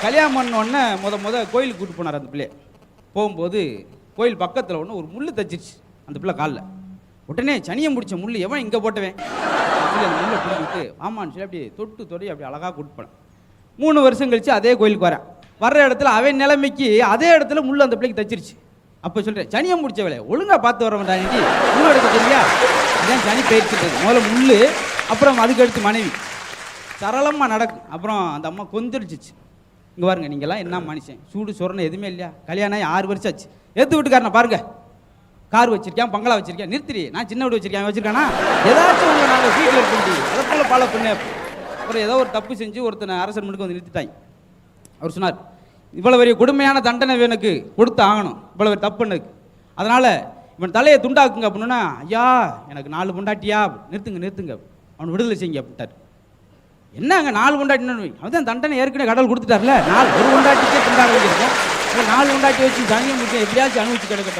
கல்யாணம் பண்ண உடனே முத கோயிலுக்கு கூட்டு போனார் அந்த பிள்ளைய. போகும்போது கோயில் பக்கத்தில் ஒன்று ஒரு முள் தச்சிருச்சு அந்த பிள்ளை காலில். உடனே சனியம் பிடிச்ச முள் எவன் இங்கே போட்டவன் சொல்லி அந்த முள்ளை பிடிக்கிட்டு ஆமான்னு சொல்லி அப்படி தொட்டு அப்படி அழகாக கூட்டு போனேன். 3 வருஷம் கழிச்சு அதே கோயிலுக்கு வரேன். வர்ற இடத்துல அவன் நிலைமைக்கு அதே இடத்துல முள் அந்த பிள்ளைக்கு தச்சிருச்சு. அப்போ சொல்கிறேன், சனியம் முடிச்ச வேலையை ஒழுங்காக பார்த்து வர வேண்டாம், முள் எடுக்க தெரியா? அதான் சனி பயிற்சின்றது. முதல்ல முள், அப்புறம் அதுக்கு அடுத்து மனைவி. சரளமாக நடக்கும். அப்புறம் அந்த அம்மா கொந்தளிச்சிச்சு. இங்கே பாருங்க, நீங்கள்லாம் என்ன மனுஷன், சூடு சொரணை எதுவுமே இல்லையா? கல்யாணம் ஆகி 6 வருஷம் ஆச்சு. எடுத்து வீட்டுக்காரனை பாருங்க, கார் வச்சிருக்கேன், பங்களா வச்சிருக்கேன், நிறுத்திரி. நான் சின்ன வீடு வச்சிருக்கேன், வச்சிருக்கானா? ஏதாச்சும் உங்களை நாங்கள் வீட்டில் இருக்க அதை போல் ஃபாலோ பண்ண. அப்புறம் ஏதோ ஒரு தப்பு செஞ்சு ஒருத்தனை அரசர் மனுக்கு வந்து நிறுத்திட்டாங்க. அவர் சொன்னார், இவ்வளோ பெரிய கொடுமையான தண்டனை எனக்கு கொடுத்து ஆகணும், இவ்வளோ பெரிய தப்பு எனக்கு. அதனால் இவன் தலையை துண்டாக்குங்க அப்படின்னா, ஐயா எனக்கு 4 பொண்டாட்டியா, நிறுத்துங்க அவன் விடுதலை செய்யுங்க அப்படின்ட்டார். என்னங்க 4 பொண்டாட்டி? அவன் தண்டனை ஏற்கனவே கடவுள் கொடுத்துட்டார்ல. ஒரு பொண்டாட்டிக்கே துண்டாக வச்சிருக்கோம், 4 பொண்டாட்டி வச்சு தனியாக முடிச்சு எப்படியாச்சும் அனுபவிச்சு கிடக்கட்டும்.